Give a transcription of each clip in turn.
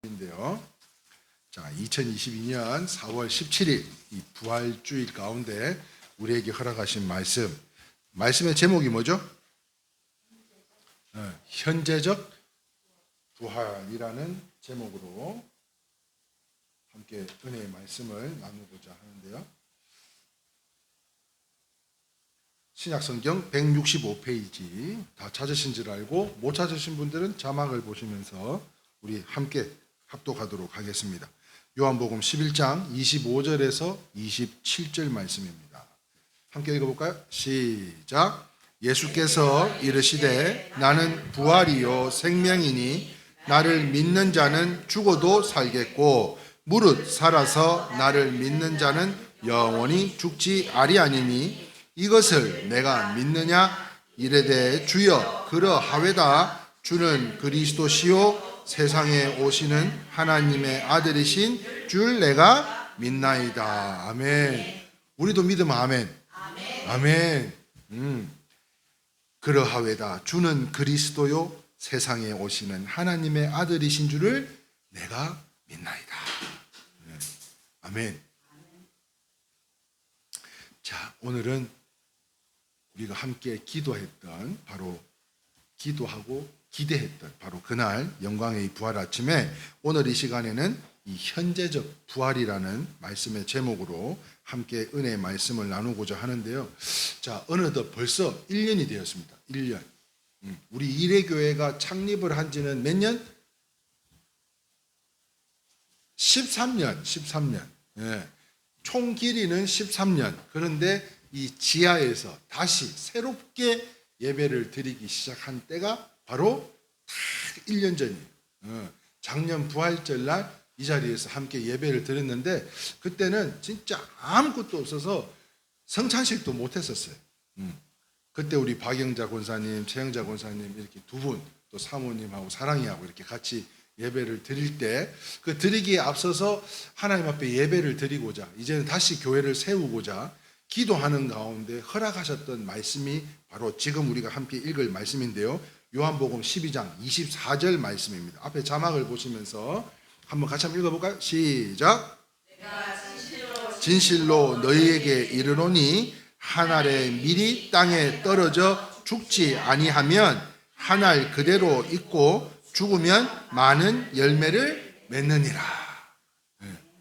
인데요. 자, 2022년 4월 17일 이 부활주일 가운데 우리에게 허락하신 말씀의 제목이 뭐죠? 현재적 부활이라는 제목으로 함께 은혜의 말씀을 나누고자 하는데요. 신약성경 165페이지 다 찾으신 줄 알고 못 찾으신 분들은 자막을 보시면서 우리 함께 합독하도록 하겠습니다. 요한복음 11장 25절에서 27절 말씀입니다. 함께 읽어볼까요? 시작. 예수께서 이르시되 나는 부활이요 생명이니 나를 믿는 자는 죽어도 살겠고 무릇 살아서 나를 믿는 자는 영원히 죽지 아니하니니 이것을 내가 믿느냐? 이르되 주여 그러하외다. 주는 그리스도시요 세상에 오시는 하나님의 아들이신 줄 내가 믿나이다. 아멘. 우리도 믿으면 아멘. 아멘. 그러하외다. 주는 그리스도요 세상에 오시는 하나님의 아들이신 줄을 내가 믿나이다. 아멘. 자, 오늘은 우리가 함께 기도했던 기도하고 기대했던 바로 그날 영광의 부활 아침에 오늘 이 시간에는 이 현재적 부활이라는 말씀의 제목으로 함께 은혜의 말씀을 나누고자 하는데요. 자, 어느덧 벌써 1년이 되었습니다. 1년. 우리 이레교회가 창립을 한 지는 몇 년? 13년. 예. 총 길이는 13년. 그런데 이 지하에서 다시 새롭게 예배를 드리기 시작한 때가 바로 1년 전이에요. 작년 부활절 날 이 자리에서 함께 예배를 드렸는데 그때는 진짜 아무것도 없어서 성찬식도 못했었어요. 그때 우리 박영자 권사님, 최영자 권사님 이렇게 두 분, 또 사모님하고 사랑이하고 이렇게 같이 예배를 드릴 때 그 드리기에 앞서서 하나님 앞에 예배를 드리고자 이제는 다시 교회를 세우고자 기도하는 가운데 허락하셨던 말씀이 바로 지금 우리가 함께 읽을 말씀인데요. 요한복음 12장 24절 말씀입니다. 앞에 자막을 보시면서 한번 같이 한번 읽어볼까요? 시작. 진실로 너희에게 이르노니 한 알의 밀이 땅에 떨어져 죽지 아니하면 한 알 그대로 있고 죽으면 많은 열매를 맺느니라.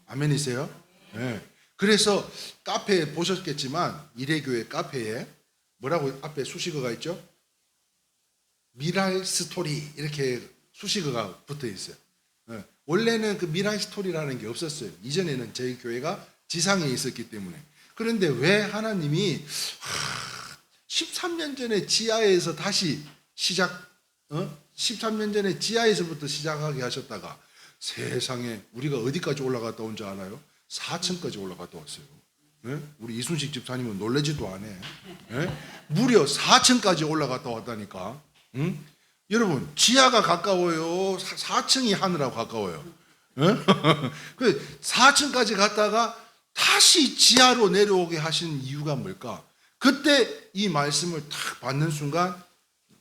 아멘이세요? 그래서 카페에 보셨겠지만 이레교회 카페에 뭐라고 앞에 수식어가 있죠? 미랄 스토리 이렇게 수식어가 붙어 있어요. 원래는 그 미랄 스토리라는 게 없었어요. 이전에는 저희 교회가 지상에 있었기 때문에. 그런데 왜 하나님이 13년 전에 지하에서 다시 13년 전에 지하에서부터 시작하게 하셨다가 세상에 우리가 어디까지 올라갔다 온 줄 알아요? 4층까지 올라갔다 왔어요. 우리 이순식 집사님은 놀라지도 않아. 무려 4층까지 올라갔다 왔다니까. 여러분 지하가 가까워요? 4층이 하늘하고 가까워요? 그 4층까지 갔다가 다시 지하로 내려오게 하신 이유가 뭘까? 그때 이 말씀을 딱 받는 순간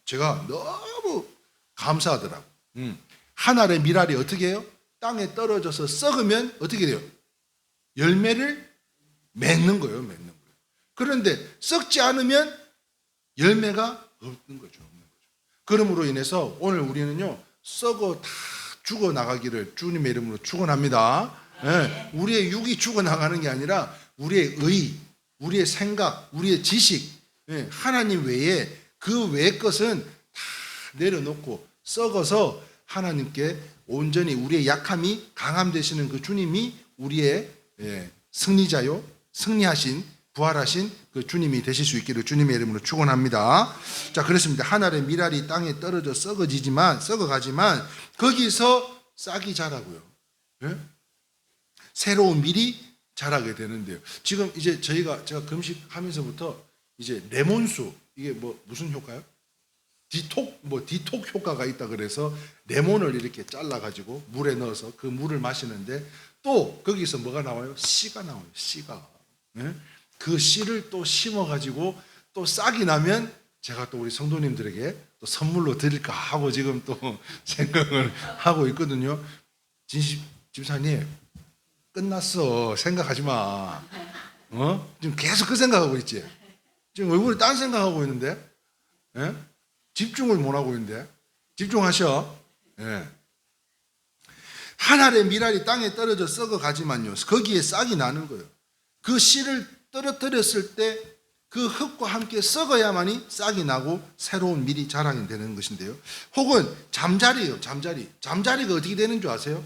제가 너무 감사하더라고. 한 알의 밀알이 어떻게 해요? 땅에 떨어져서 썩으면 어떻게 돼요? 열매를 맺는 거예요. 그런데 썩지 않으면 열매가 없는 거죠. 그러므로 인해서 오늘 우리는요 썩어 다 죽어 나가기를 주님의 이름으로 축원합니다. 우리의 육이 죽어 나가는 게 아니라 우리의 의, 우리의 생각, 우리의 지식, 하나님 외에 그 외의 것은 다 내려놓고 썩어서 하나님께 온전히 우리의 약함이 강함 되시는 그 주님이 우리의 승리자요, 승리하신 부활하신 그 주님이 되실 수 있기를 주님의 이름으로 축원합니다. 자, 그렇습니다. 한 알의 밀알이 땅에 떨어져 썩어가지만 거기서 싹이 자라고요. 새로운 밀이 자라게 되는데요. 지금 이제 제가 금식하면서부터 이제 레몬수 이게 무슨 효과요? 디톡 효과가 있다 그래서 레몬을 이렇게 잘라가지고 물에 넣어서 그 물을 마시는데 또 거기서 뭐가 나와요? 씨가 나와요. 씨가. 그 씨를 또 심어가지고 또 싹이 나면 제가 또 우리 성도님들에게 또 선물로 드릴까 하고 지금 또 생각을 하고 있거든요. 진십 집사님 끝났어. 생각하지 마. 지금 계속 그 생각하고 있지. 지금 얼굴에 딴 생각하고 있는데, 예? 집중을 못 하고 있는데, 집중하셔. 예. 한 알의 밀알이 땅에 떨어져 썩어가지만요, 거기에 싹이 나는 거예요. 그 씨를 떨어뜨렸을 때 그 흙과 함께 썩어야만이 싹이 나고 새로운 밀이 자라게 되는 것인데요. 혹은 잠자리예요. 잠자리가 어떻게 되는 줄 아세요?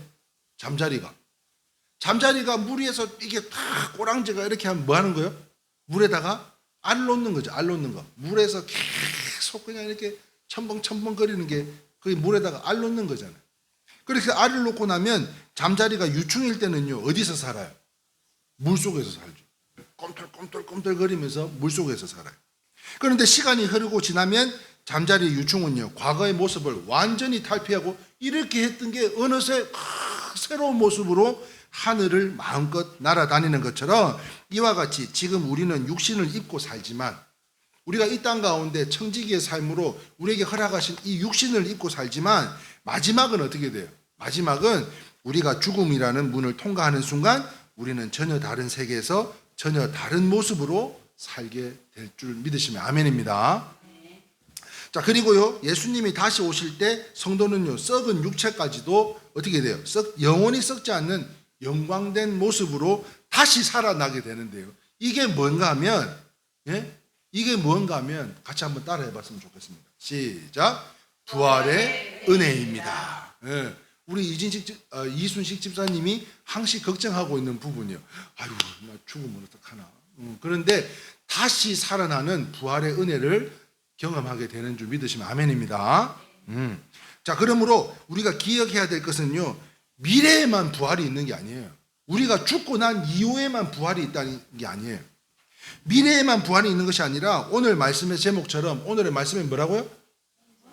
잠자리가 물 위에서 이게 다 꼬랑지가 이렇게 하면 뭐 하는 거예요? 물에다가 알 놓는 거죠. 알 놓는 거. 물에서 계속 그냥 이렇게 첨벙첨벙 거리는 게 그게 물에다가 알 놓는 거잖아요. 그래서 알을 놓고 나면 잠자리가 유충일 때는요, 어디서 살아요? 물 속에서 살죠. 꼼틀꼼틀 거리면서 물 속에서 살아요. 그런데 시간이 흐르고 지나면 잠자리 유충은요, 과거의 모습을 완전히 탈피하고 이렇게 했던 게 어느새 새로운 모습으로 하늘을 마음껏 날아다니는 것처럼 이와 같이 지금 우리는 육신을 입고 살지만 우리가 이 땅 가운데 청지기의 삶으로 우리에게 허락하신 이 육신을 입고 살지만 마지막은 어떻게 돼요? 마지막은 우리가 죽음이라는 문을 통과하는 순간 우리는 전혀 다른 세계에서 전혀 다른 모습으로 살게 될 줄 믿으시면 아멘입니다. 자, 그리고요, 예수님이 다시 오실 때 성도는요, 썩은 육체까지도 어떻게 돼요? 영원히 썩지 않는 영광된 모습으로 다시 살아나게 되는데요. 이게 뭔가 하면, 이게 뭔가 하면 같이 한번 따라해 봤으면 좋겠습니다. 시작. 부활의 은혜입니다. 우리 이순식 집사님이 항시 걱정하고 있는 부분이요. 아유, 나 죽으면 어떡하나. 그런데 다시 살아나는 부활의 은혜를 경험하게 되는 줄 믿으시면 아멘입니다. 자, 그러므로 우리가 기억해야 될 것은요, 미래에만 부활이 있는 게 아니에요. 우리가 죽고 난 이후에만 부활이 있다는 게 아니에요. 미래에만 부활이 있는 것이 아니라 오늘 말씀의 제목처럼 오늘의 말씀이 뭐라고요?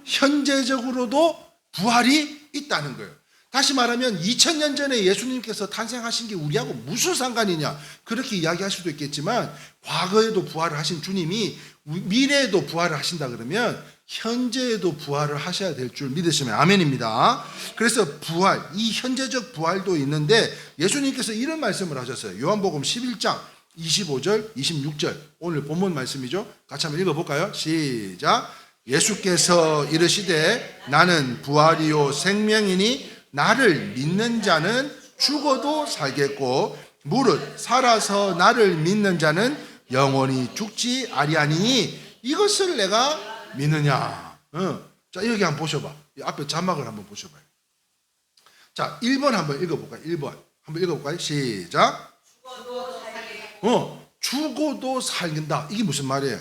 현재적으로도 부활이 있다는 거예요. 다시 말하면 2000년 전에 예수님께서 탄생하신 게 우리하고 무슨 상관이냐, 그렇게 이야기할 수도 있겠지만 과거에도 부활을 하신 주님이 미래에도 부활을 하신다 그러면 현재에도 부활을 하셔야 될 줄 믿으시면 아멘입니다. 그래서 부활, 이 현재적 부활도 있는데 예수님께서 이런 말씀을 하셨어요. 요한복음 11장 25절 26절 오늘 본문 말씀이죠. 같이 한번 읽어볼까요? 시작. 예수께서 이르시되 나는 부활이요 생명이니 나를 믿는 자는 죽어도 살겠고 무릇 살아서 나를 믿는 자는 영원히 죽지 아니하니니 이것을 내가 믿느냐. 자, 여기 한번 보셔봐. 이 앞에 자막을 한번 보셔봐요. 자, 1번 한번 읽어볼까요? 1번 한번 읽어볼까요? 시작. 죽어도 살긴다. 이게 무슨 말이에요?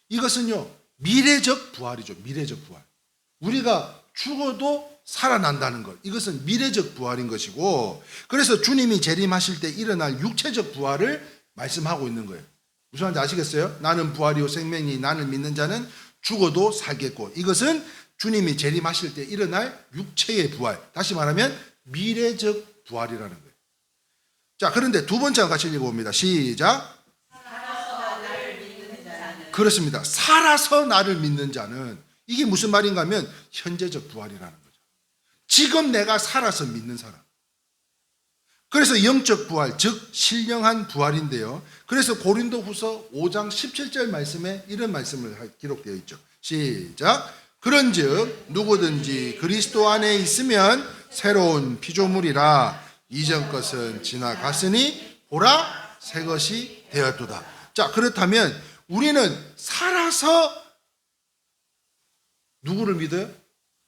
이것은요, 미래적 부활이죠. 미래적 부활. 우리가 죽어도 살아난다는 것. 이것은 미래적 부활인 것이고, 그래서 주님이 재림하실 때 일어날 육체적 부활을 말씀하고 있는 거예요. 무슨 말인지 아시겠어요? 나는 부활이요 생명이 나를 믿는 자는 죽어도 살겠고, 이것은 주님이 재림하실 때 일어날 육체의 부활. 다시 말하면 미래적 부활이라는 거예요. 자, 그런데 두 번째 같이 읽어봅니다. 시작. 살아서 나를 믿는 자는. 그렇습니다. 살아서 나를 믿는 자는, 이게 무슨 말인가 하면 현재적 부활이라는 거죠. 지금 내가 살아서 믿는 사람. 그래서 영적 부활, 즉 신령한 부활인데요. 그래서 고린도후서 5장 17절 말씀에 이런 말씀을 기록되어 있죠. 시작. 그런즉 누구든지 그리스도 안에 있으면 새로운 피조물이라 이전 것은 지나갔으니 보라 새 것이 되었도다. 자, 그렇다면 우리는 살아서 누구를 믿어요?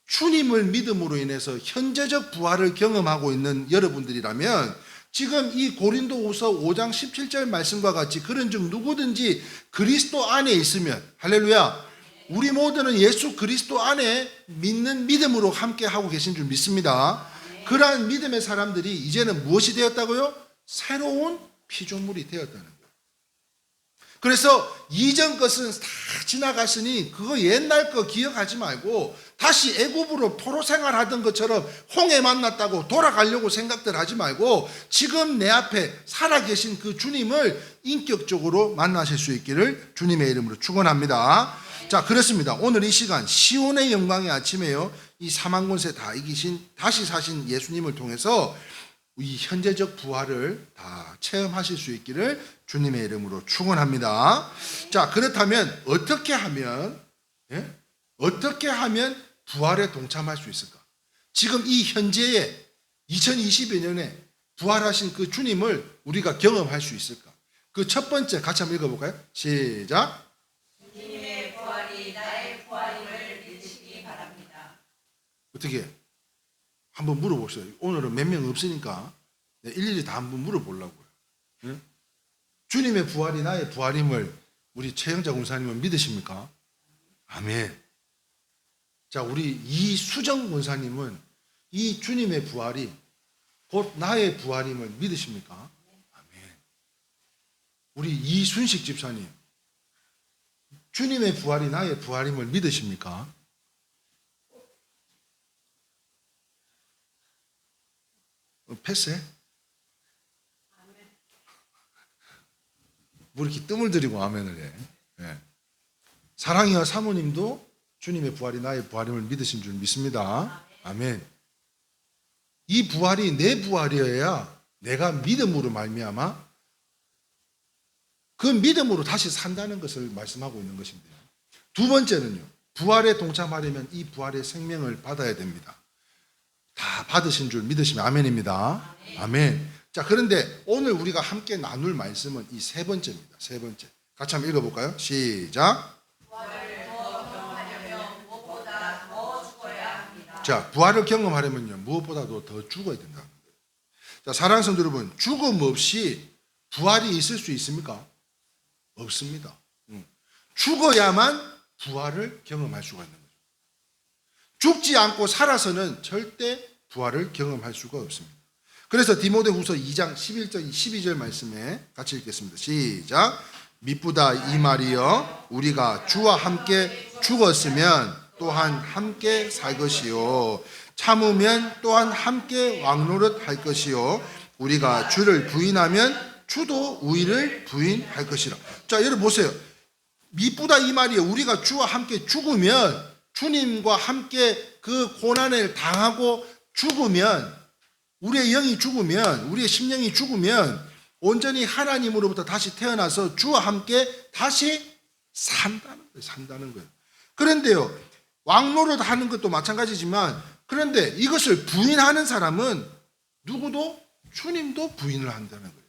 주님을 믿음으로 인해서 현재적 부활을 경험하고 있는 여러분들이라면 지금 이 고린도후서 5장 17절 말씀과 같이 그런즉 누구든지 그리스도 안에 있으면, 할렐루야, 우리 모두는 예수 그리스도 안에 믿는 믿음으로 함께 하고 계신 줄 믿습니다. 그러한 믿음의 사람들이 이제는 무엇이 되었다고요? 새로운 피조물이 되었다는 거예요. 그래서 이전 것은 다 지나갔으니 그거 옛날 거 기억하지 말고 다시 애굽으로 포로 생활하던 것처럼 홍해 만났다고 돌아가려고 생각들 하지 말고 지금 내 앞에 살아계신 그 주님을 인격적으로 만나실 수 있기를 주님의 이름으로 축원합니다. 자, 그렇습니다. 오늘 이 시간 시온의 영광의 아침에요, 이 사망 권세 다 이기신 다시 사신 예수님을 통해서 이 현재적 부활을 다 체험하실 수 있기를 주님의 이름으로 축원합니다. 자, 그렇다면 어떻게 하면 어떻게 하면 부활에 동참할 수 있을까? 지금 이 현재의 2020년에 부활하신 그 주님을 우리가 경험할 수 있을까? 그 첫 번째 같이 한번 읽어볼까요? 시작. 주님의 부활이 나의 부활임을 믿으시기 바랍니다. 어떻게? 한번 물어보세요. 오늘은 몇 명 없으니까 일일이 다 한번 물어보려고요. 응? 주님의 부활이 나의 부활임을 우리 최영자 권사님은 믿으십니까? 아멘. 자, 우리 이수정 권사님은 이 주님의 부활이 곧 나의 부활임을 믿으십니까? 아멘. 우리 이순식 집사님, 주님의 부활이 나의 부활임을 믿으십니까? 패스해? 뭐 이렇게 뜸을 들이고 아멘을 해. 네. 사랑이와 사모님도 주님의 부활이 나의 부활임을 믿으신 줄 믿습니다. 아멘. 이 부활이 내 부활이어야 내가 믿음으로 말미암아 그 믿음으로 다시 산다는 것을 말씀하고 있는 것인데요. 두 번째는요. 부활에 동참하려면 이 부활의 생명을 받아야 됩니다. 다 받으신 줄 믿으시면 아멘입니다. 아멘. 자, 그런데 오늘 우리가 함께 나눌 말씀은 이 세 번째입니다. 세 번째. 같이 한번 읽어볼까요? 시작. 부활을 더 경험하려면 무엇보다 더 죽어야 합니다. 자, 부활을 경험하려면요. 무엇보다도 더 죽어야 된다는 거예요. 자, 사랑하는 성도 여러분, 죽음 없이 부활이 있을 수 있습니까? 없습니다. 죽어야만 부활을 경험할 수가 있는 거죠. 죽지 않고 살아서는 절대 부활을 경험할 수가 없습니다. 그래서 디모데후서 2장 11절 12절 말씀에 같이 읽겠습니다. 시작. 미쁘다 이 말이여 우리가 주와 함께 죽었으면 또한 함께 살 것이요 참으면 또한 함께 왕노릇 할 것이요 우리가 주를 부인하면 주도 우리를 부인할 것이라. 자, 여러분 보세요. 미쁘다 이 말이에요. 우리가 주와 함께 죽으면 주님과 함께 그 고난을 당하고 죽으면 우리의 영이 죽으면 우리의 심령이 죽으면 온전히 하나님으로부터 다시 태어나서 주와 함께 다시 산다는 거예요. 그런데요. 왕노릇 하는 것도 마찬가지지만 그런데 이것을 부인하는 사람은 누구도 주님도 부인을 한다는 거예요.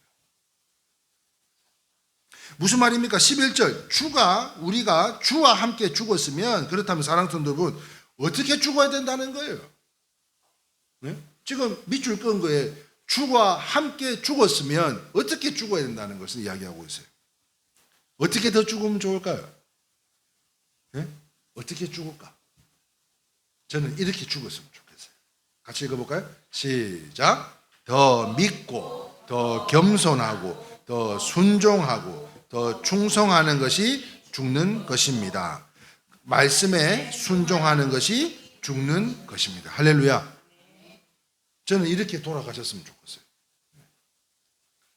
무슨 말입니까? 11절 우리가 주와 함께 죽었으면 그렇다면 사랑하는 성도 여러분 어떻게 죽어야 된다는 거예요? 네? 지금 밑줄 끈 거에 주와 함께 죽었으면 어떻게 죽어야 된다는 것을 이야기하고 있어요. 어떻게 더 죽으면 좋을까요? 네? 어떻게 죽을까? 저는 이렇게 죽었으면 좋겠어요. 같이 읽어볼까요? 시작. 더 믿고 더 겸손하고 더 순종하고 더 충성하는 것이 죽는 것입니다. 말씀에 순종하는 것이 죽는 것입니다. 할렐루야. 저는 이렇게 돌아가셨으면 좋겠어요.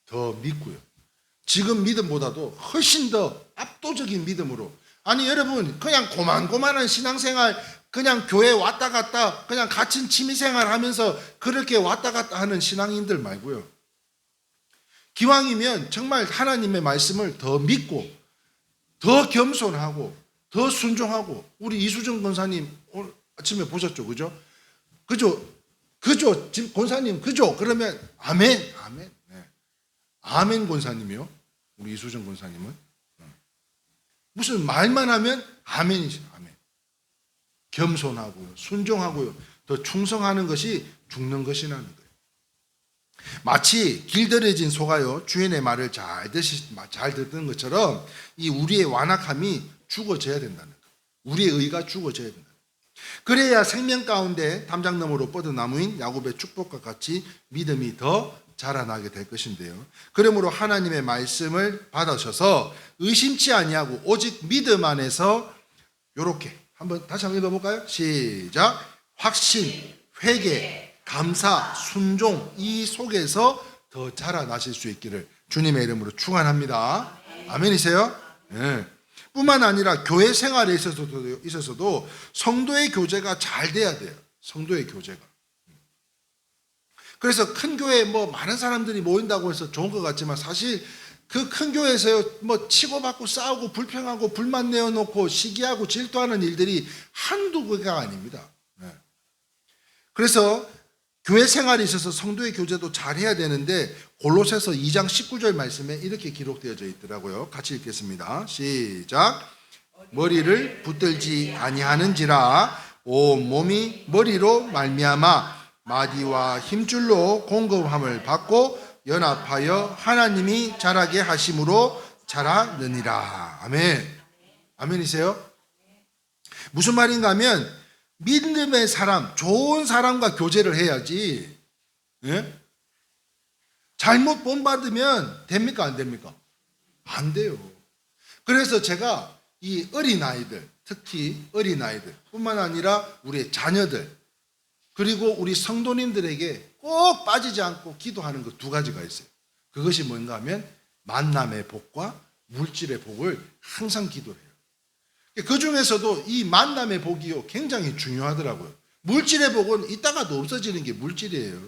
더 믿고요. 지금 믿음보다도 훨씬 더 압도적인 믿음으로. 아니 여러분 그냥 고만고만한 신앙생활 그냥 교회 왔다 갔다 그냥 갇힌 취미생활 하면서 그렇게 왔다 갔다 하는 신앙인들 말고요. 기왕이면 정말 하나님의 말씀을 더 믿고 더 겸손하고 더 순종하고 우리 이수정 권사님 오늘 아침에 보셨죠? 그죠? 지금 권사님 그죠? 그러면 아멘. 네. 아멘 권사님이요. 우리 이수정 권사님은 무슨 말만 하면 아멘이죠. 아멘. 겸손하고요. 순종하고요. 더 충성하는 것이 죽는 것이라는 거예요. 마치 길들여진 소가요 주인의 말을 잘 듣는 것처럼 이 우리의 완악함이 죽어져야 된다는 거예요. 우리의 의가 죽어져야 된다. 그래야 생명 가운데 담장나무로 뻗은 나무인 야곱의 축복과 같이 믿음이 더 자라나게 될 것인데요. 그러므로 하나님의 말씀을 받으셔서 의심치 아니하고 오직 믿음 안에서 요렇게 다시 한번 읽어볼까요? 시작. 확신, 회개, 감사, 순종 이 속에서 더 자라나실 수 있기를 주님의 이름으로 축원합니다. 아멘이세요? 네. 뿐만 아니라 교회 생활에 있어서도 성도의 교제가 잘 돼야 돼요. 성도의 교제가. 그래서 큰 교회에 뭐 많은 사람들이 모인다고 해서 좋은 것 같지만 사실 그 큰 교회에서 뭐 치고받고 싸우고 불평하고 불만 내어놓고 시기하고 질투하는 일들이 한두 개가 아닙니다. 그래서 교회 생활에 있어서 성도의 교제도 잘해야 되는데 골로새서 2장 19절 말씀에 이렇게 기록되어 있더라고요. 같이 읽겠습니다. 시작. 머리를 붙들지 아니하는지라 온 몸이 머리로 말미암아 마디와 힘줄로 공급함을 받고 연합하여 하나님이 자라게 하심으로 자라느니라. 아멘. 아멘이세요? 무슨 말인가 하면 믿음의 사람, 좋은 사람과 교제를 해야지. 예? 잘못 본받으면 됩니까? 안 됩니까? 안 돼요. 그래서 제가 이 어린아이들, 특히 어린아이들 뿐만 아니라 우리의 자녀들, 그리고 우리 성도님들에게 꼭 빠지지 않고 기도하는 것 두 가지가 있어요. 그것이 뭔가 하면 만남의 복과 물질의 복을 항상 기도해요. 그 중에서도 이 만남의 복이요 굉장히 중요하더라고요. 물질의 복은 있다가도 없어지는 게 물질이에요.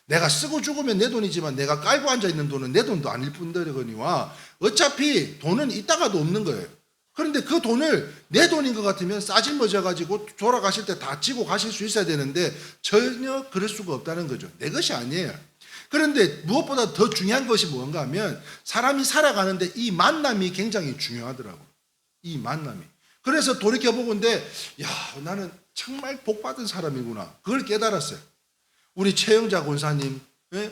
내가 쓰고 죽으면 내 돈이지만 내가 깔고 앉아있는 돈은 내 돈도 아닐 뿐더거니와 어차피 돈은 있다가도 없는 거예요. 그런데 그 돈을 내 돈인 것 같으면 싸질머져가지고 돌아가실 때 다 지고 가실 수 있어야 되는데 전혀 그럴 수가 없다는 거죠. 내 것이 아니에요. 그런데 무엇보다 더 중요한 것이 뭔가 하면 사람이 살아가는데 이 만남이 굉장히 중요하더라고요. 이 만남이. 그래서 돌이켜보건데 야, 나는 정말 복받은 사람이구나. 그걸 깨달았어요. 우리 최영자 권사님,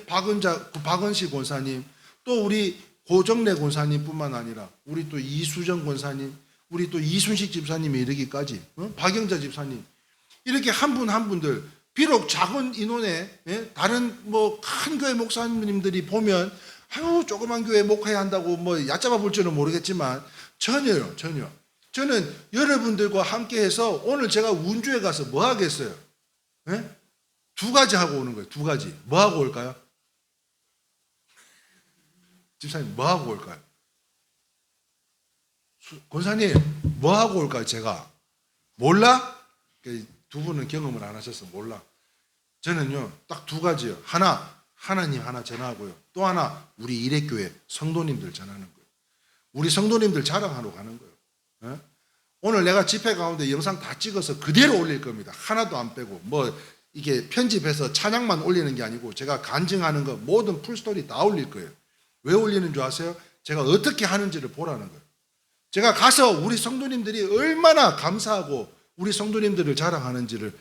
박은시 권사님, 또 우리 고정래 권사님뿐만 아니라 우리 또 이수정 권사님, 우리 또 이순식 집사님이 이르기까지, 박영자 집사님, 이렇게 한 분 한 분들, 비록 작은 인원에 다른 뭐 큰 교회 목사님들이 보면 아유 조그만 교회 목회해야 한다고 뭐 얕잡아 볼 줄은 모르겠지만 전혀요, 전혀. 저는 여러분들과 함께해서 오늘 제가 운주에 가서 뭐 하겠어요? 두 가지 하고 오는 거예요. 두 가지. 뭐 하고 올까요? 집사님 뭐 하고 올까요? 권사님 뭐 하고 올까요? 제가 몰라? 두 분은 경험을 안 하셔서 몰라. 저는요 딱 두 가지요. 하나 하나님 하나 전하고요. 또 하나 우리 일회교회 성도님들 전하는 거예요. 우리 성도님들 자랑하러 가는 거예요. 오늘 내가 집회 가운데 영상 다 찍어서 그대로 올릴 겁니다. 하나도 안 빼고 뭐 이게 편집해서 찬양만 올리는 게 아니고 제가 간증하는 거 모든 풀스토리 다 올릴 거예요. 왜 올리는 줄 아세요? 제가 어떻게 하는지를 보라는 거예요. 제가 가서 우리 성도님들이 얼마나 감사하고 우리 성도님들을 자랑하는지를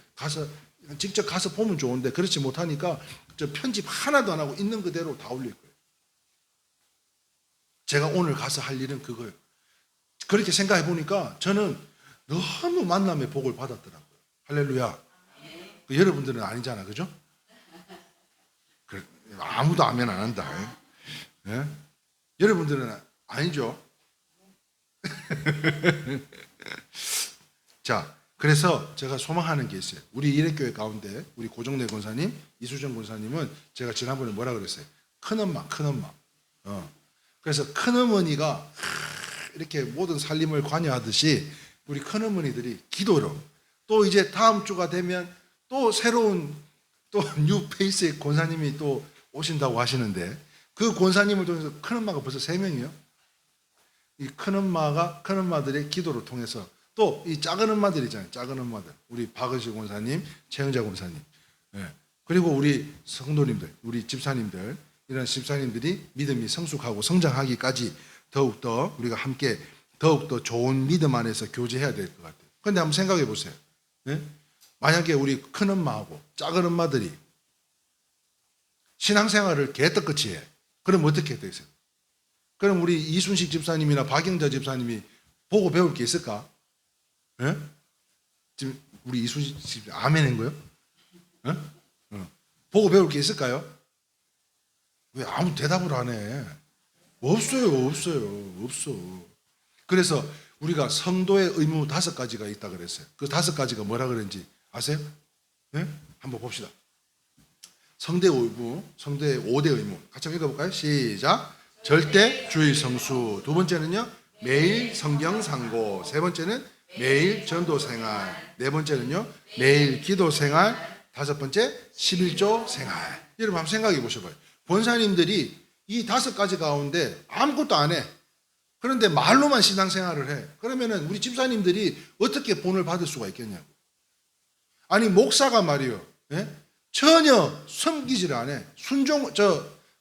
직접 가서 보면 좋은데 그렇지 못하니까 저 편집 하나도 안 하고 있는 그대로 다 올릴 거예요. 제가 오늘 가서 할 일은 그거예요. 그렇게 생각해 보니까 저는 너무 만남의 복을 받았더라고요. 할렐루야. 여러분들은 아니잖아, 그죠? 아무도 아멘 안 한다. 예? 여러분들은 아니죠? 자, 그래서 제가 소망하는 게 있어요. 우리 일회교회 가운데 우리 고정래 권사님, 이수정 권사님은 제가 지난번에 뭐라 그랬어요? 큰엄마. 그래서 큰어머니가 이렇게 모든 살림을 관여하듯이 우리 큰어머니들이 기도로 또 이제 다음 주가 되면 또 새로운 또 뉴페이스의 권사님이 또 오신다고 하시는데 그 권사님을 통해서 큰엄마가 벌써 3명이요. 이 큰엄마들의 기도를 통해서 또 이 작은 엄마들 있잖아요. 작은 엄마들. 우리 박은식 권사님, 최영자 권사님. 그리고 우리 성도님들, 우리 집사님들, 이런 집사님들이 믿음이 성숙하고 성장하기까지 더욱더 우리가 함께 더욱더 좋은 믿음 안에서 교제해야 될 것 같아요. 그런데 한번 생각해 보세요. 만약에 우리 큰엄마하고 작은 엄마들이 신앙생활을 개떡같이 해. 그럼 어떻게 되세요? 그럼 우리 이순식 집사님이나 박영자 집사님이 보고 배울 게 있을까? 지금 우리 이순식 집사님 아멘인 거요? 보고 배울 게 있을까요? 왜 아무 대답을 안 해? 없어. 그래서 우리가 성도의 의무 5가지가 있다 그랬어요. 그 5가지가 뭐라 그랬는지 아세요? 한번 봅시다. 성도의 5대 의무. 같이 한번 읽어볼까요? 시작. 절대 주의 성수. 두 번째는요, 매일 성경 상고. 세 번째는 매일 전도 생활. 네 번째는요, 매일 기도 생활. 다섯 번째, 11조 생활. 여러분 한번 생각해 보셔봐요. 권사님들이 이 다섯 가지 가운데 아무것도 안 해. 그런데 말로만 신앙생활을 해. 그러면은 우리 집사님들이 어떻게 본을 받을 수가 있겠냐고. 아니 목사가 말이요, 예? 전혀 섬기지를 안 해.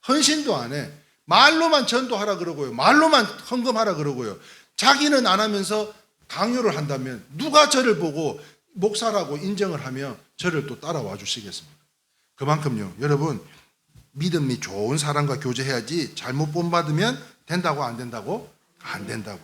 헌신도 안 해. 말로만 전도하라 그러고요. 말로만 헌금하라 그러고요. 자기는 안 하면서 강요를 한다면 누가 저를 보고 목사라고 인정을 하며 저를 또 따라와 주시겠습니까? 그만큼요, 여러분, 믿음이 좋은 사람과 교제해야지 잘못 본받으면 된다고 안 된다고? 안 된다고.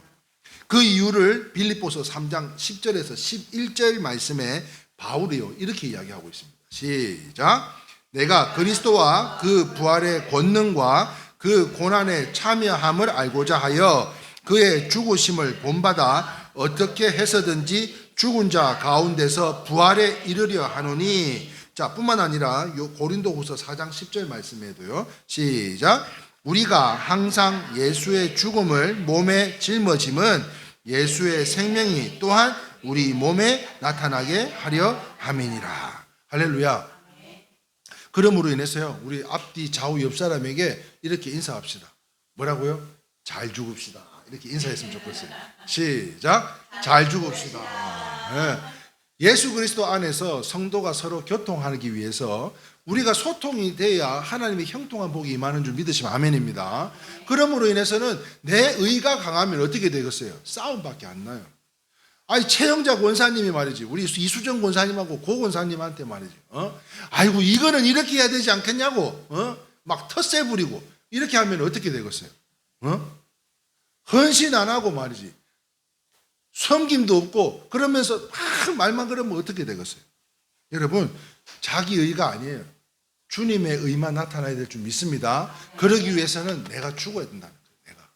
그 이유를 빌립보서 3장 10절에서 11절 말씀에 바울이요 이렇게 이야기하고 있습니다. 시작. 내가 그리스도와 그 부활의 권능과 그 고난에 참여함을 알고자 하여 그의 죽으심을 본받아 어떻게 해서든지 죽은 자 가운데서 부활에 이르려 하노니. 자, 뿐만 아니라 요 고린도후서 4장 10절 말씀에도요. 시작. 우리가 항상 예수의 죽음을 몸에 짊어짐은 예수의 생명이 또한 우리 몸에 나타나게 하려 함이니라. 할렐루야. 그러므로 인해서요, 우리 앞뒤 좌우 옆 사람에게 이렇게 인사합시다. 뭐라고요? 잘 죽읍시다. 이렇게 인사했으면 좋겠어요. 시작. 잘 죽읍시다. 예수 그리스도 안에서 성도가 서로 교통하기 위해서 우리가 소통이 돼야 하나님의 형통한 복이 임하는 줄 믿으시면 아멘입니다. 그러므로 인해서는 내 의가 강하면 어떻게 되겠어요? 싸움밖에 안 나요. 아니 최영자 권사님이 말이지, 우리 이수정 권사님하고 고 권사님한테 말이지, 아이고 이거는 이렇게 해야 되지 않겠냐고, 막 텃세 부리고 이렇게 하면 어떻게 되겠어요? 헌신 안 하고 말이지, 섬김도 없고 그러면서 막 말만 그러면 어떻게 되겠어요? 여러분, 자기 의가 아니에요. 주님의 의만 나타나야 될 줄 믿습니다. 그러기 위해서는 내가 죽어야 된다는 거예요. 내가.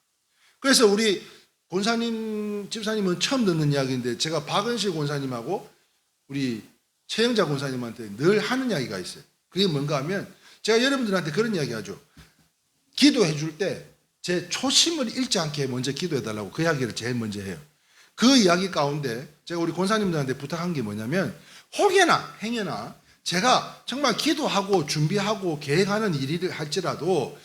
그래서 우리 권사님, 집사님은 처음 듣는 이야기인데, 제가 박은실 권사님하고 우리 최영자 권사님한테 늘 하는 이야기가 있어요. 그게 뭔가 하면, 제가 여러분들한테 그런 이야기 하죠. 기도해 줄 때 제 초심을 잃지 않게 먼저 기도해 달라고 그 이야기를 제일 먼저 해요. 그 이야기 가운데 제가 우리 권사님들한테 부탁한 게 뭐냐면, 혹여나 행여나 제가 정말 기도하고 준비하고 계획하는 일을 할지라도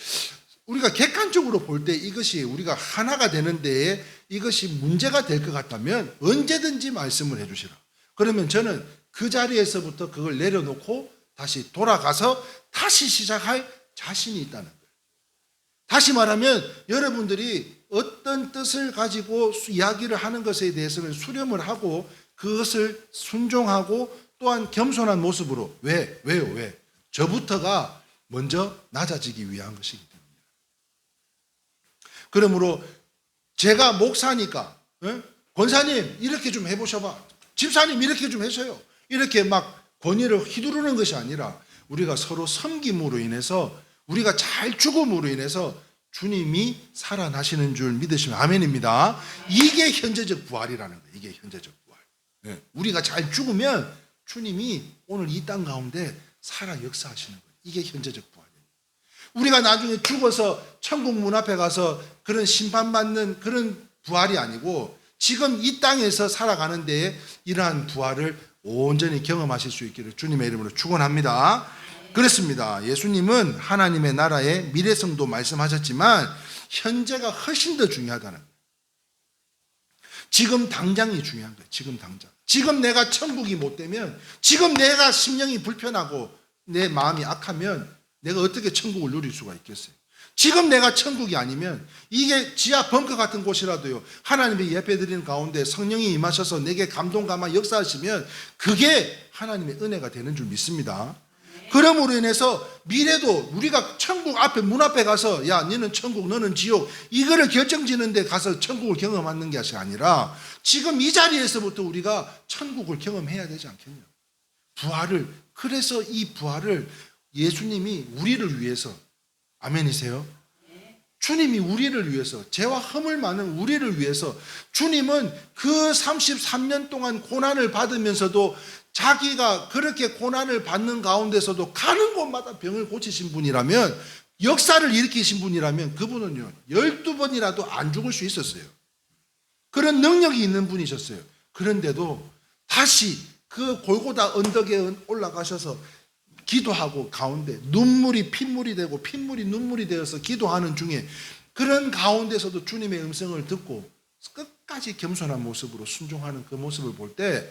우리가 객관적으로 볼 때 이것이 우리가 하나가 되는 데에 이것이 문제가 될 것 같다면 언제든지 말씀을 해 주시라. 그러면 저는 그 자리에서부터 그걸 내려놓고 다시 돌아가서 다시 시작할 자신이 있다는 거예요. 다시 말하면 여러분들이 어떤 뜻을 가지고 이야기를 하는 것에 대해서는 수렴을 하고 그것을 순종하고 또한 겸손한 모습으로. 왜요? 저부터가 먼저 낮아지기 위한 것이기 때문입니다. 그러므로 제가 목사니까, 권사님 이렇게 좀 해보셔봐, 집사님 이렇게 좀 해서요, 이렇게 막 권위를 휘두르는 것이 아니라 우리가 서로 섬김으로 인해서, 우리가 잘 죽음으로 인해서 주님이 살아나시는 줄 믿으시면 아멘입니다. 이게 현재적 부활이라는 거예요. 이게 현재적 부활. 우리가 잘 죽으면 주님이 오늘 이 땅 가운데 살아 역사하시는 거예요. 이게 현재적 부활이에요. 우리가 나중에 죽어서 천국 문 앞에 가서 그런 심판받는 그런 부활이 아니고, 지금 이 땅에서 살아가는 데에 이러한 부활을 온전히 경험하실 수 있기를 주님의 이름으로 축원합니다. 그렇습니다. 예수님은 하나님의 나라의 미래성도 말씀하셨지만 현재가 훨씬 더 중요하다는 거예요. 지금 당장이 중요한 거예요. 지금 당장. 지금 내가 천국이 못 되면, 지금 내가 심령이 불편하고 내 마음이 악하면 내가 어떻게 천국을 누릴 수가 있겠어요? 지금 내가 천국이 아니면, 이게 지하 벙커 같은 곳이라도요, 하나님의 예배드리는 가운데 성령이 임하셔서 내게 감동 감화 역사하시면 그게 하나님의 은혜가 되는 줄 믿습니다. 그러므로 인해서 미래도 우리가 천국 앞에, 문 앞에 가서 야 너는 천국 너는 지옥 이거를 결정지는 데 가서 천국을 경험하는 것이 아니라 지금 이 자리에서부터 우리가 천국을 경험해야 되지 않겠냐. 부활을, 그래서 이 부활을 예수님이 우리를 위해서, 아멘이세요? 주님이 우리를 위해서, 죄와 허물 많은 우리를 위해서, 주님은 그 33년 동안 고난을 받으면서도 자기가 그렇게 고난을 받는 가운데서도 가는 곳마다 병을 고치신 분이라면, 역사를 일으키신 분이라면 그분은요 12번이라도 안 죽을 수 있었어요. 그런 능력이 있는 분이셨어요. 그런데도 다시 그 골고다 언덕에 올라가셔서 기도하고 가운데 눈물이 핏물이 되고 핏물이 눈물이 되어서 기도하는 중에 그런 가운데서도 주님의 음성을 듣고 끝까지 겸손한 모습으로 순종하는 그 모습을 볼 때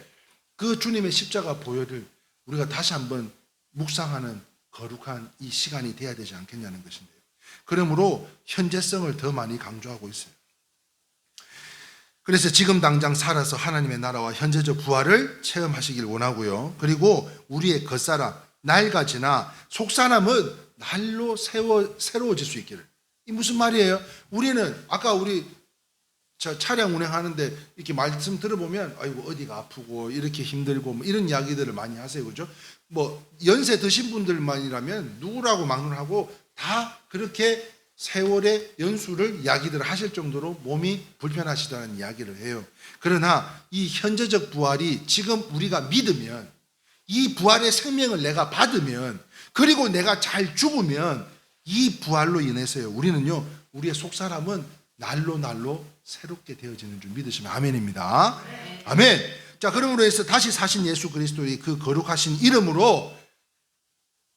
그 주님의 십자가 보혈을 우리가 다시 한번 묵상하는 거룩한 이 시간이 돼야 되지 않겠냐는 것인데요. 그러므로 현재성을 더 많이 강조하고 있어요. 그래서 지금 당장 살아서 하나님의 나라와 현재적 부활을 체험하시길 원하고요. 그리고 우리의 겉사람, 낡아지나 속사람은 날로 새로워질 수 있기를. 이 무슨 말이에요? 우리는 아까 우리 저 차량 운행하는데 이렇게 말씀 들어보면 아이고 어디가 아프고 이렇게 힘들고 뭐 이런 이야기들을 많이 하세요. 그죠? 뭐 연세 드신 분들만이라면 누구라고 막론하고 다 그렇게 세월의 연수를 이야기들을 하실 정도로 몸이 불편하시다는 이야기를 해요. 그러나 이 현재적 부활이 지금 우리가 믿으면 이 부활의 생명을 내가 받으면 그리고 내가 잘 죽으면 이 부활로 인해서요 우리는요 우리의 속사람은 날로 새롭게 되어지는 줄 믿으시면 아멘입니다. 아멘. 자, 그러므로 해서 다시 사신 예수 그리스도의 그 거룩하신 이름으로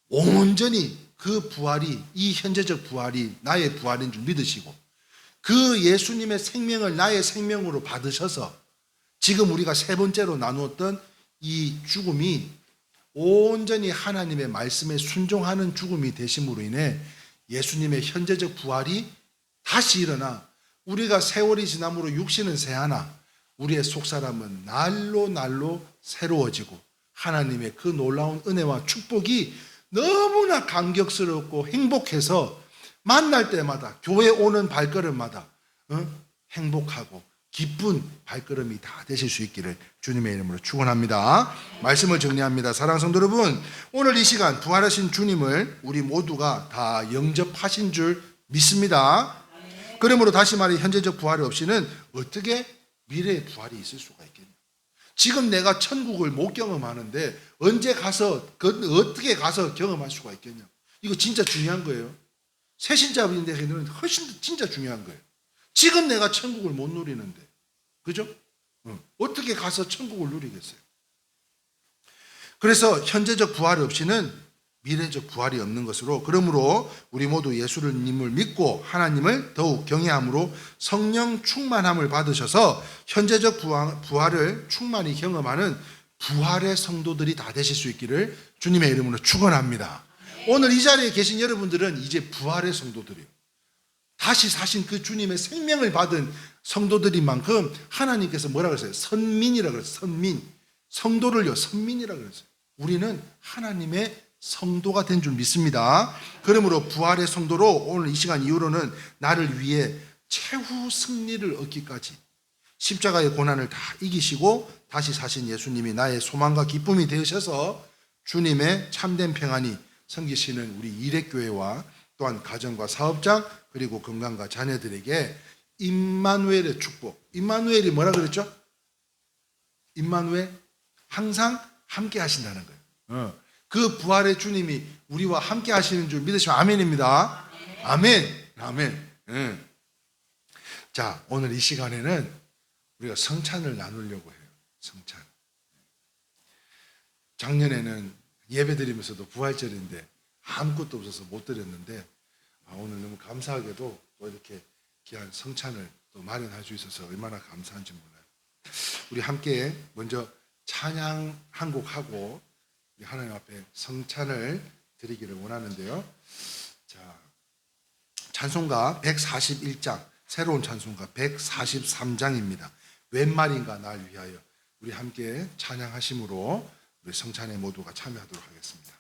온전히 그 부활이 이 현재적 부활이 나의 부활인 줄 믿으시고 그 예수님의 생명을 나의 생명으로 받으셔서 지금 우리가 세 번째로 나누었던 이 죽음이 온전히 하나님의 말씀에 순종하는 죽음이 되심으로 인해 예수님의 현재적 부활이 다시 일어나 우리가 세월이 지남으로 육신은 새하나 우리의 속사람은 날로 새로워지고 하나님의 그 놀라운 은혜와 축복이 너무나 감격스럽고 행복해서 만날 때마다 교회 오는 발걸음마다 행복하고 기쁜 발걸음이 다 되실 수 있기를 주님의 이름으로 축원합니다. 말씀을 정리합니다. 사랑하는 성도 여러분, 오늘 이 시간 부활하신 주님을 우리 모두가 다 영접하신 줄 믿습니다. 그러므로 다시 말해 현재적 부활이 없이는 어떻게 미래의 부활이 있을 수가 있겠냐. 지금 내가 천국을 못 경험하는데 언제 가서 어떻게 가서 경험할 수가 있겠냐. 이거 진짜 중요한 거예요. 새신자분들에게는 훨씬 진짜 중요한 거예요. 지금 내가 천국을 못 누리는데 그죠? 어떻게 가서 천국을 누리겠어요. 그래서 현재적 부활이 없이는 미래적 부활이 없는 것으로 그러므로 우리 모두 예수님을 믿고 하나님을 더욱 경외함으로 성령 충만함을 받으셔서 현재적 부활을 충만히 경험하는 부활의 성도들이 다 되실 수 있기를 주님의 이름으로 축원합니다. 오늘 이 자리에 계신 여러분들은 이제 부활의 성도들이에요. 다시 사신 그 주님의 생명을 받은 성도들인 만큼 하나님께서 뭐라 그랬어요? 선민이라 그랬어요. 선민. 성도를요 선민이라 그랬어요. 우리는 하나님의 성도가 된 줄 믿습니다. 그러므로 부활의 성도로 오늘 이 시간 이후로는 나를 위해 최후 승리를 얻기까지 십자가의 고난을 다 이기시고 다시 사신 예수님이 나의 소망과 기쁨이 되셔서 주님의 참된 평안이 섬기시는 우리 이레교회와 또한 가정과 사업장 그리고 건강과 자녀들에게 임마누엘의 축복. 임마누엘이 뭐라 그랬죠? 임마누엘, 항상 함께 하신다는 거예요. 그 부활의 주님이 우리와 함께 하시는 줄 믿으시면 아멘입니다. 아멘. 아멘. 자, 오늘 이 시간에는 우리가 성찬을 나누려고 해요. 성찬. 작년에는 예배 드리면서도 부활절인데 아무것도 없어서 못 드렸는데 오늘 너무 감사하게도 또 이렇게 귀한 성찬을 또 마련할 수 있어서 얼마나 감사한지 몰라요. 우리 함께 먼저 찬양 한 곡 하고 하나님 앞에 성찬을 드리기를 원하는데요. 자, 찬송가 141장, 새로운 찬송가 143장입니다. 웬 말인가 날 위하여. 우리 함께 찬양하심으로 우리 성찬에 모두가 참여하도록 하겠습니다.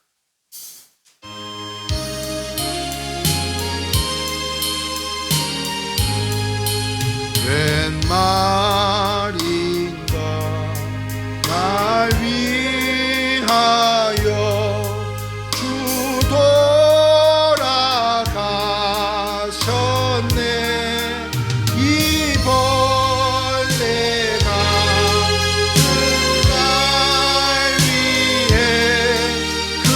웬 말인가 날 위하여 주 돌아가셨네. 이 벌레가 날 위해 그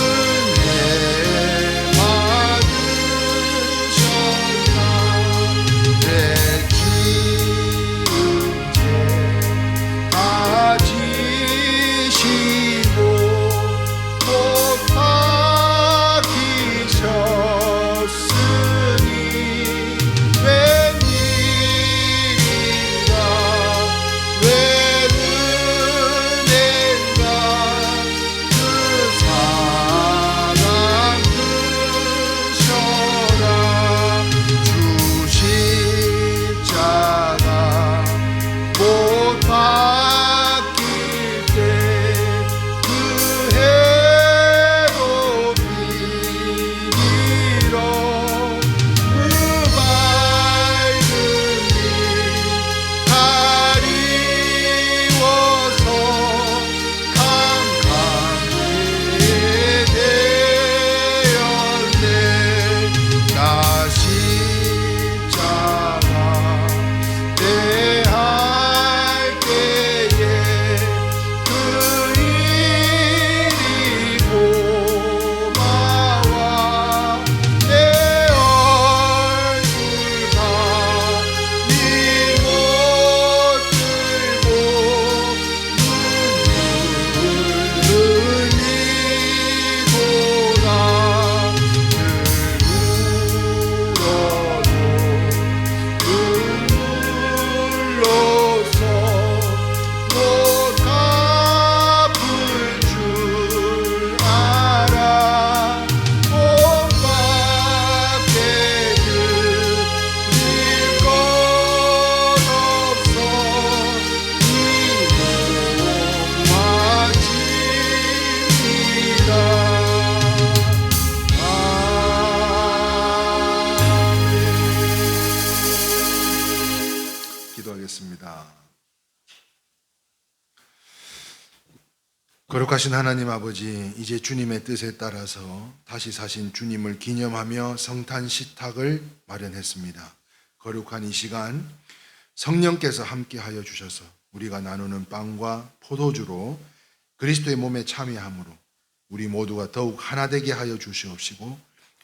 거룩하신 하나님 아버지, 이제 주님의 뜻에 따라서 다시 사신 주님을 기념하며 성탄 식탁을 마련했습니다. 거룩한 이 시간 성령께서 함께하여 주셔서 우리가 나누는 빵과 포도주로 그리스도의 몸에 참여함으로 우리 모두가 더욱 하나 되게 하여 주시옵시고,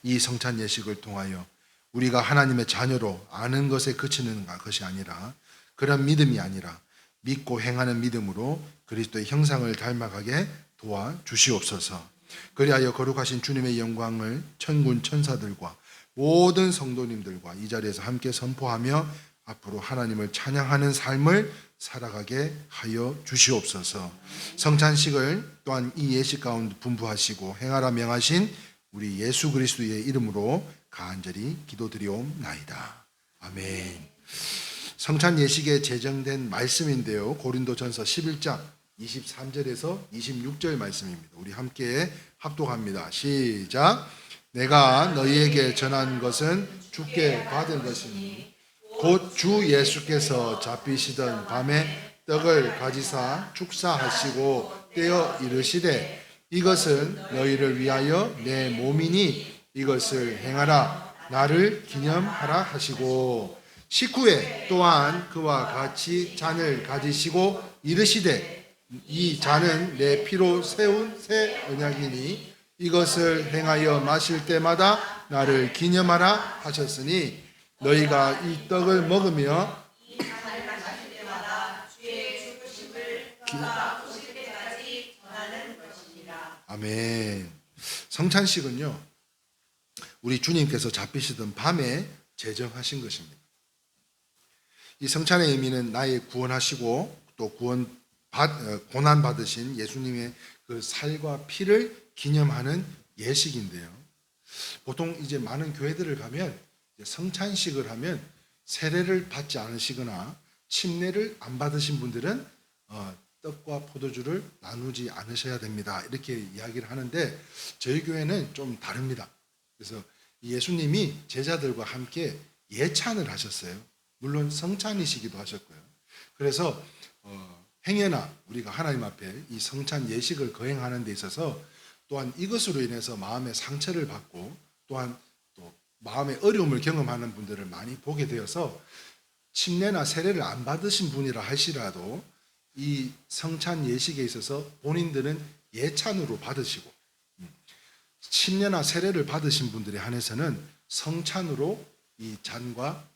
이 성찬 예식을 통하여 우리가 하나님의 자녀로 아는 것에 그치는 것이 아니라, 그런 믿음이 아니라 믿고 행하는 믿음으로 그리스도의 형상을 닮아가게 도와 주시옵소서. 그리하여 거룩하신 주님의 영광을 천군 천사들과 모든 성도님들과 이 자리에서 함께 선포하며 앞으로 하나님을 찬양하는 삶을 살아가게 하여 주시옵소서. 성찬식을 또한 이 예식 가운데 분부하시고 행하라 명하신 우리 예수 그리스도의 이름으로 간절히 기도드리옵나이다. 아멘. 성찬 예식에 제정된 말씀인데요, 고린도전서 11장 23절에서 26절 말씀입니다. 우리 함께 합독합니다. 시작. 내가 너희에게 전한 것은 주께 받은 것이니 곧 주 예수께서 잡히시던 밤에 떡을 가지사 축사하시고 떼어 이르시되, 이것은 너희를 위하여 내 몸이니 이것을 행하라, 나를 기념하라 하시고, 식후에 또한 그와 같이 잔을 가지시고 이르시되, 이 잔은 내 피로 세운 새 언약이니 이것을 행하여 마실 때마다 나를 기념하라 하셨으니, 너희가 이 떡을 먹으며 이 잔을 마실 때마다 주의 죽으심을 그가 오실 때까지 전하는 것이니라. 아멘. 성찬식은요, 우리 주님께서 잡히시던 밤에 제정하신 것입니다. 이 성찬의 의미는 나의 구원하시고 또 고난 받으신 예수님의 그 살과 피를 기념하는 예식인데요, 보통 이제 많은 교회들을 가면 성찬식을 하면 세례를 받지 않으시거나 침례를 안 받으신 분들은 떡과 포도주를 나누지 않으셔야 됩니다, 이렇게 이야기를 하는데, 저희 교회는 좀 다릅니다. 그래서 예수님이 제자들과 함께 예찬을 하셨어요. 물론 성찬이시기도 하셨고요. 그래서 행여나 우리가 하나님 앞에 이 성찬 예식을 거행하는 데 있어서 또한 이것으로 인해서 마음의 상처를 받고 또한 또 마음의 어려움을 경험하는 분들을 많이 보게 되어서, 침례나 세례를 안 받으신 분이라 할지라도 이 성찬 예식에 있어서 본인들은 예찬으로 받으시고, 침례나 세례를 받으신 분들에 한해서는 성찬으로 이 잔과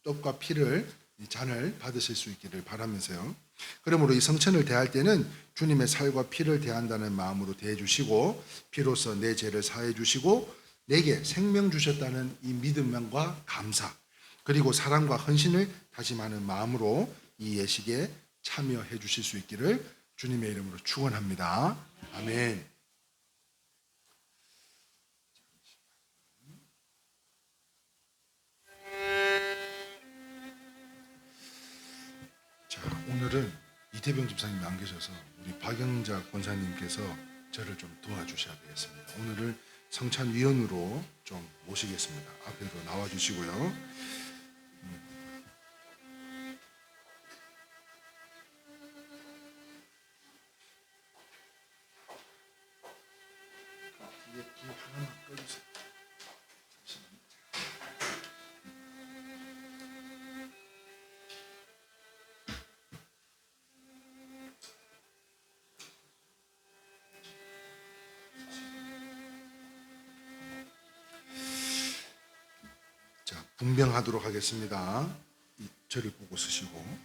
떡과 피를, 이 잔을 받으실 수 있기를 바라면서요, 그러므로 이 성찬을 대할 때는 주님의 살과 피를 대한다는 마음으로 대해 주시고, 피로써 내 죄를 사해 주시고 내게 생명 주셨다는 이 믿음과 감사, 그리고 사랑과 헌신을 다짐하는 마음으로 이 예식에 참여해 주실 수 있기를 주님의 이름으로 축원합니다. 아멘. 자, 오늘은 이태병 집사님이 안 계셔서 우리 박영자 권사님께서 저를 좀 도와주셔야 되겠습니다. 오늘을 성찬위원으로 좀 모시겠습니다. 앞으로 나와주시고요. 뒤에 하나만 꺼주세요. 자, 분명하도록 하겠습니다. 저를 보고 쓰시고.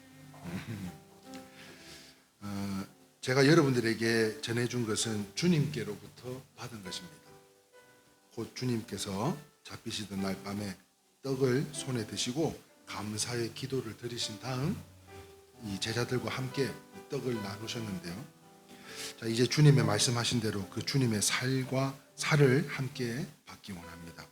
제가 여러분들에게 전해준 것은 주님께로부터 받은 것입니다. 곧 주님께서 잡히시던 날 밤에 떡을 손에 드시고 감사의 기도를 드리신 다음 이 제자들과 함께 떡을 나누셨는데요. 자, 이제 주님의 말씀하신 대로 그 주님의 살과 살을 함께 받기 원합니다.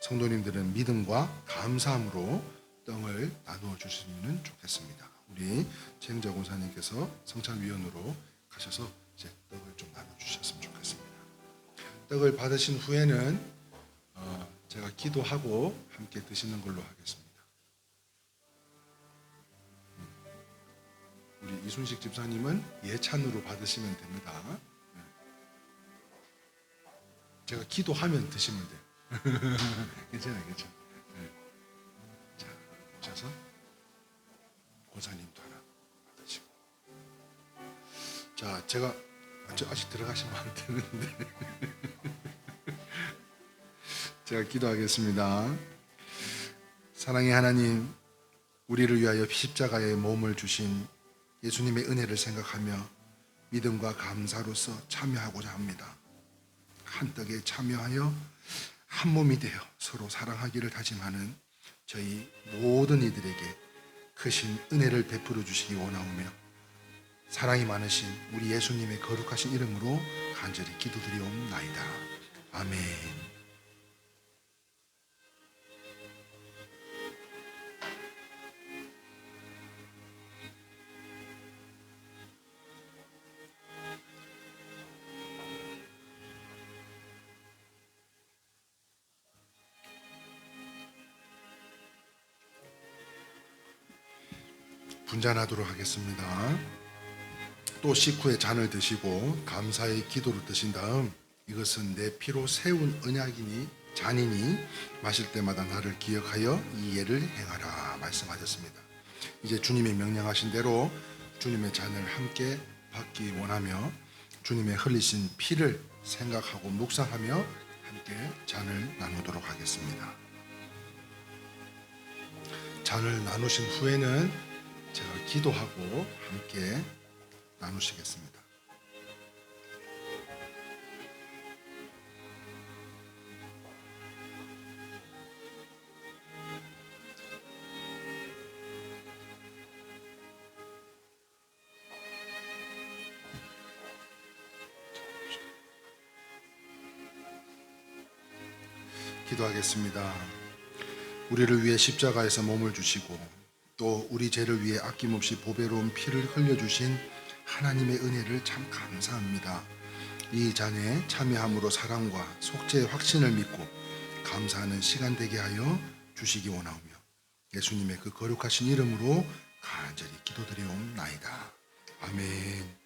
성도님들은 믿음과 감사함으로 떡을 나누어 주시면 좋겠습니다. 우리 최영자 권사님께서 성찬위원으로 가셔서 이제 떡을 좀 나눠 주셨으면 좋겠습니다. 떡을 받으신 후에는 제가 기도하고 함께 드시는 걸로 하겠습니다. 우리 이순식 집사님은 예찬으로 받으시면 됩니다. 제가 기도하면 드시면 돼요. 괜찮아요, 괜찮아요. 네. 자, 오셔서 권사님도 하나 받으시고. 자, 제가 아직 들어가시면 안 되는데 제가 기도하겠습니다. 사랑의 하나님, 우리를 위하여 십자가의 몸을 주신 예수님의 은혜를 생각하며 믿음과 감사로서 참여하고자 합니다. 한 떡에 참여하여 한 몸이 되어 서로 사랑하기를 다짐하는 저희 모든 이들에게 크신 은혜를 베풀어 주시기 원하오며 사랑이 많으신 우리 예수님의 거룩하신 이름으로 간절히 기도드리옵나이다. 아멘. 분잔하도록 하겠습니다. 또 식후에 잔을 드시고 감사의 기도를 드신 다음 이것은 내 피로 세운 언약이니 잔이니 마실 때마다 나를 기억하여 이 예를 행하라 말씀하셨습니다. 이제 주님이 명령하신 대로 주님의 잔을 함께 받기 원하며 주님의 흘리신 피를 생각하고 묵상하며 함께 잔을 나누도록 하겠습니다. 잔을 나누신 후에는 제가 기도하고 함께 나누시겠습니다. 기도하겠습니다. 우리를 위해 십자가에서 몸을 주시고 또 우리 죄를 위해 아낌없이 보배로운 피를 흘려주신 하나님의 은혜를 참 감사합니다. 이 잔에 참여함으로 사랑과 속죄의 확신을 믿고 감사하는 시간 되게 하여 주시기 원하오며 예수님의 그 거룩하신 이름으로 간절히 기도드리옵나이다. 아멘.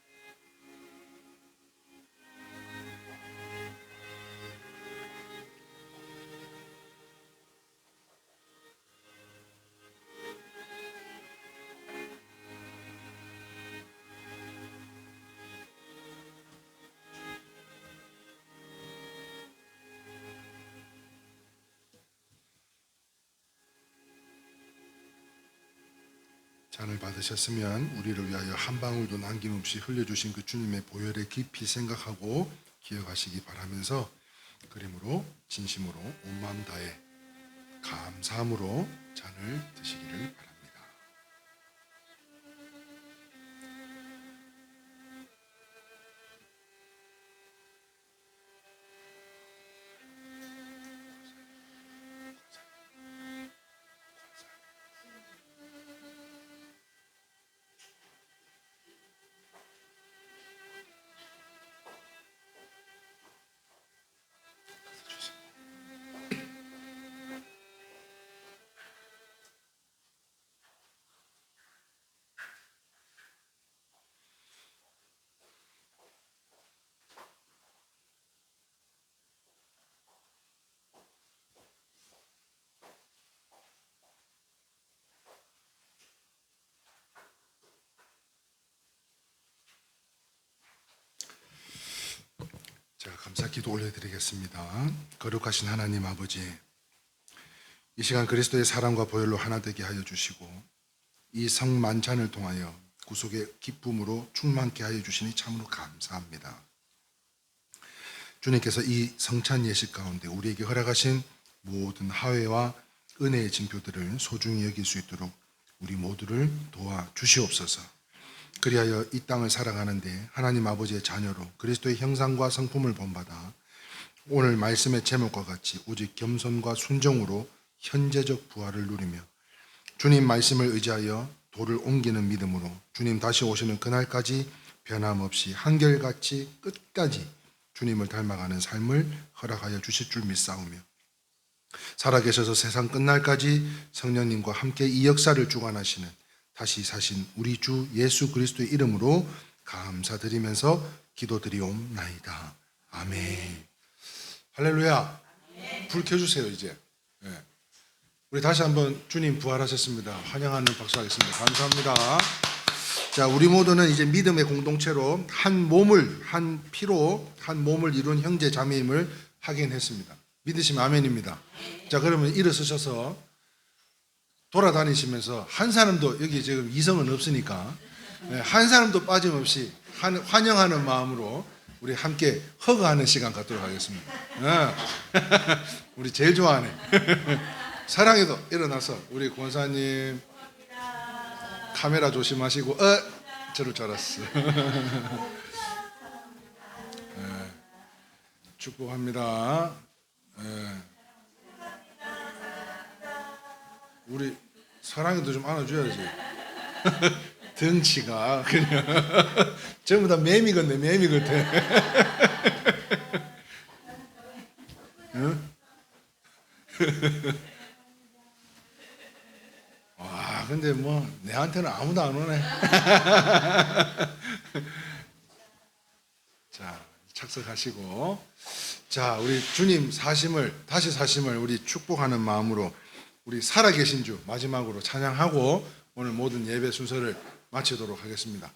잔을 받으셨으면 우리를 위하여 한 방울도 남김없이 흘려주신 그 주님의 보혈을 깊이 생각하고 기억하시기 바라면서 그림으로 진심으로 온 마음 다해 감사함으로 잔을 드시기를 바랍니다. 제가 감사 기도 올려드리겠습니다. 거룩하신 하나님 아버지, 이 시간 그리스도의 사랑과 보혈로 하나 되게 하여 주시고 이 성만찬을 통하여 구속의 기쁨으로 충만케 하여 주시니 참으로 감사합니다. 주님께서 이 성찬 예식 가운데 우리에게 허락하신 모든 하회와 은혜의 징표들을 소중히 여길 수 있도록 우리 모두를 도와 주시옵소서. 그리하여 이 땅을 살아가는데 하나님 아버지의 자녀로 그리스도의 형상과 성품을 본받아 오늘 말씀의 제목과 같이 오직 겸손과 순종으로 현재적 부활을 누리며 주님 말씀을 의지하여 돌을 옮기는 믿음으로 주님 다시 오시는 그날까지 변함없이 한결같이 끝까지 주님을 닮아가는 삶을 허락하여 주실 줄 믿사오며 살아계셔서 세상 끝날까지 성령님과 함께 이 역사를 주관하시는 다시 사신 우리 주 예수 그리스도의 이름으로 감사드리면서 기도드리옵나이다. 아멘. 할렐루야. 불 켜주세요 이제. 네. 우리 다시 한번 주님 부활하셨습니다. 환영하는 박수 하겠습니다. 감사합니다. 자, 우리 모두는 이제 믿음의 공동체로 한 몸을, 한 피로 한 몸을 이룬 형제 자매임을 확인했습니다. 믿으시면 아멘입니다. 자, 그러면 일어서셔서 돌아다니시면서 한 사람도, 여기 지금 이성은 없으니까 한 사람도 빠짐없이 환영하는 마음으로 우리 함께 허그하는 시간 갖도록 하겠습니다. 우리 제일 좋아하네. 사랑해도 일어나서 우리 권사님 카메라 조심하시고 저럴 줄 알았어. 축복합니다. 우리 사랑해도 좀 안아줘야지. 덩치가 그냥 전부 다 매미 같네. 매미 같아. 응? 와, 근데 뭐 내한테는 아무도 안 오네. 자, 착석하시고, 자, 우리 주님 다시 사심을 우리 축복하는 마음으로 우리 살아계신 주 마지막으로 찬양하고 오늘 모든 예배 순서를 마치도록 하겠습니다.